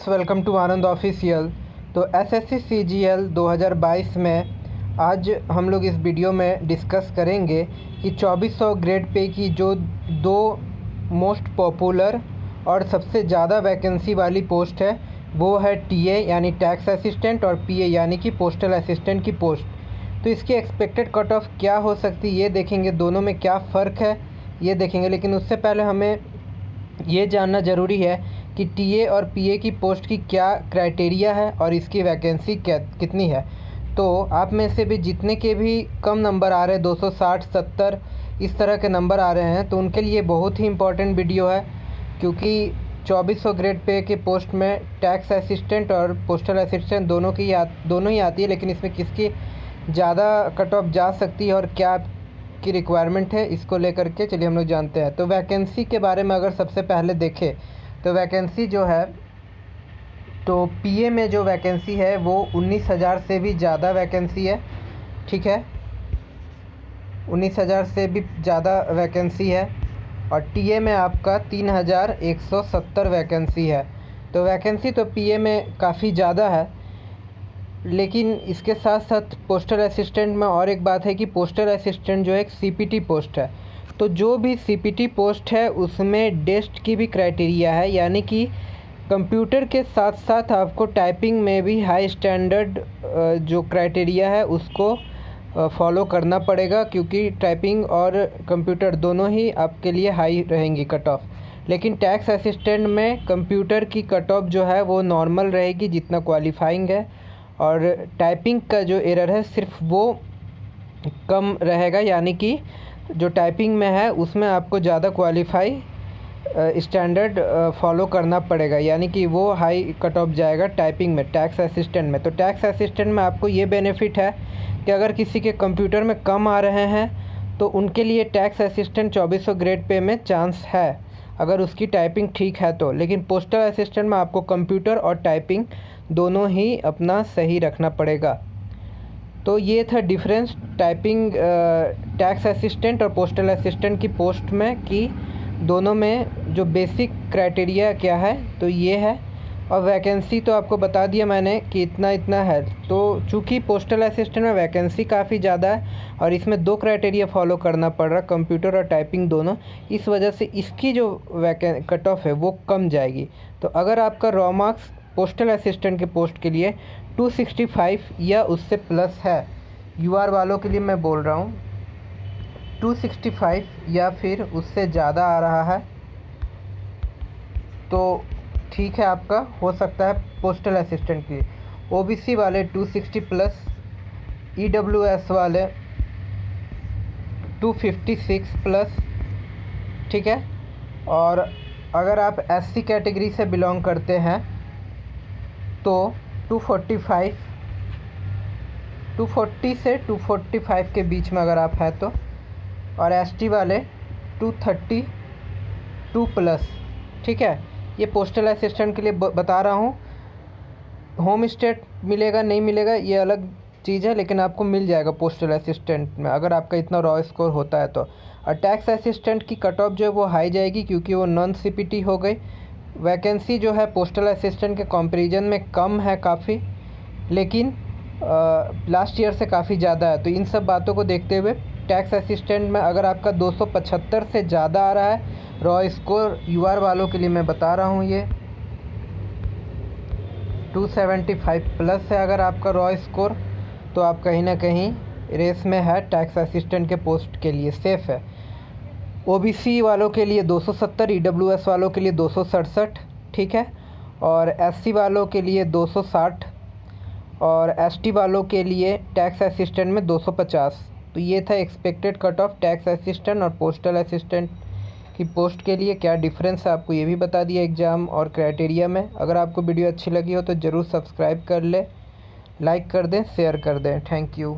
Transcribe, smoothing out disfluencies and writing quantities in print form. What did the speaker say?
Welcome to Anand official. तो SSC CGL 2022 में आज हम लोग इस वीडियो में डिस्कस करेंगे कि 2400 ग्रेड पे की जो दो मोस्ट पॉपुलर और सबसे ज़्यादा वैकेंसी वाली पोस्ट है वो है टीए यानी टैक्स असिस्टेंट और पीए यानी कि पोस्टल असिस्टेंट की पोस्ट। तो इसकी एक्सपेक्टेड कट ऑफ क्या हो सकती है ये देखेंगे, दोनों में क्या फ़र्क है ये देखेंगे। लेकिन उससे पहले हमें ये जानना ज़रूरी है कि टीए और पीए की पोस्ट की क्या क्राइटेरिया है और इसकी वैकेंसी कितनी है। तो आप में से भी जितने के भी कम नंबर आ रहे हैं 260 70 इस तरह के नंबर आ रहे हैं तो उनके लिए बहुत ही इम्पोर्टेंट वीडियो है, क्योंकि 2400 ग्रेड पे के पोस्ट में टैक्स असिस्टेंट और पोस्टल असिस्टेंट दोनों ही आती है। लेकिन इसमें किसकी ज़्यादा कट ऑफ जा सकती है और क्या की रिक्वायरमेंट है इसको लेकर के चलिए हम लोग जानते हैं। तो वैकेंसी के बारे में अगर सबसे पहले देखें तो वैकेंसी जो है तो पीए में जो वैकेंसी है वो 19,000 से भी ज़्यादा वैकेंसी है। ठीक है, 19,000 से भी ज़्यादा वैकेंसी है और टीए में आपका 3,170 वैकेंसी है। तो वैकेंसी तो पीए में काफ़ी ज़्यादा है, लेकिन इसके साथ साथ पोस्टल असिस्टेंट में और एक बात है कि पोस्टल असिस्टेंट जो एक सीपीटी पोस्ट है। तो जो भी सीपीटी पोस्ट है उसमें डेस्ट की भी क्राइटेरिया है, यानी कि कंप्यूटर के साथ साथ आपको टाइपिंग में भी हाई स्टैंडर्ड जो क्राइटेरिया है उसको फॉलो करना पड़ेगा, क्योंकि टाइपिंग और कंप्यूटर दोनों ही आपके लिए हाई रहेंगी कट ऑफ। लेकिन टैक्स असिस्टेंट में कंप्यूटर की कट ऑफ जो है वो नॉर्मल रहेगी जितना क्वालिफाइंग है, और टाइपिंग का जो एरर है सिर्फ वो कम रहेगा, यानी कि जो टाइपिंग में है उसमें आपको ज़्यादा क्वालिफाई स्टैंडर्ड फॉलो करना पड़ेगा, यानी कि वो हाई कट ऑफ जाएगा टाइपिंग में टैक्स असिस्टेंट में। तो टैक्स असिस्टेंट में आपको ये बेनिफिट है कि अगर किसी के कंप्यूटर में कम आ रहे हैं तो उनके लिए टैक्स असिस्टेंट 2400 ग्रेड पे में चांस है अगर उसकी टाइपिंग ठीक है तो। लेकिन पोस्टल असिस्टेंट में आपको कंप्यूटर और टाइपिंग दोनों ही अपना सही रखना पड़ेगा। तो ये था डिफरेंस टाइपिंग टैक्स असिस्टेंट और पोस्टल असिस्टेंट की पोस्ट में, कि दोनों में जो बेसिक क्राइटेरिया क्या है तो ये है। और वैकेंसी तो आपको बता दिया मैंने कि इतना इतना है। तो चूँकि पोस्टल असिस्टेंट में वैकेंसी काफ़ी ज़्यादा है और इसमें दो क्राइटेरिया फॉलो करना पड़ रहा, कंप्यूटर और टाइपिंग दोनों, इस वजह से इसकी जो कट ऑफ है वो कम जाएगी। तो अगर आपका रॉ मार्क्स पोस्टल असिस्टेंट के पोस्ट के लिए 265 या उससे प्लस है, यूआर वालों के लिए मैं बोल रहा हूँ 265 या फिर उससे ज़्यादा आ रहा है तो ठीक है, आपका हो सकता है पोस्टल असिस्टेंट के लिए। ओबीसी वाले 260 प्लस, ईडब्ल्यूएस वाले 256 प्लस। ठीक है, और अगर आप एससी कैटेगरी से बिलोंग करते हैं तो 240 से 245 के बीच में अगर आप हैं तो, और एसटी वाले 232 प्लस। ठीक है, ये पोस्टल असिस्टेंट के लिए बता रहा हूँ। होम स्टेट मिलेगा नहीं मिलेगा ये अलग चीज़ है, लेकिन आपको मिल जाएगा पोस्टल असिस्टेंट में अगर आपका इतना रॉ स्कोर होता है तो। और टैक्स असिस्टेंट की कट ऑफ जो है वो हाई जाएगी, क्योंकि वो नॉन सीपीटी हो गई। वैकेंसी जो है पोस्टल असिस्टेंट के कंपैरिजन में कम है काफ़ी, लेकिन लास्ट ईयर से काफ़ी ज़्यादा है। तो इन सब बातों को देखते हुए टैक्स असिस्टेंट में अगर आपका 275 से ज़्यादा आ रहा है रॉ स्कोर, यूआर वालों के लिए मैं बता रहा हूँ ये 275 प्लस है अगर आपका रॉ स्कोर, तो आप कहीं ना कहीं रेस में है, टैक्स असिस्टेंट के पोस्ट के लिए सेफ़ है। ओबीसी वालों के लिए 270, ईडब्ल्यूएस वालों के लिए 267। ठीक है, और एससी वालों के लिए 260 और एसटी वालों के लिए टैक्स असिस्टेंट में 250। तो ये था expected cut off tax assistant और पोस्टल असिस्टेंट की पोस्ट के लिए। क्या डिफरेंस है आपको ये भी बता दिया एग्ज़ाम और क्राइटेरिया में। अगर आपको वीडियो अच्छी लगी हो तो ज़रूर सब्सक्राइब कर ले, लाइक कर दें, शेयर कर दें। Thank you.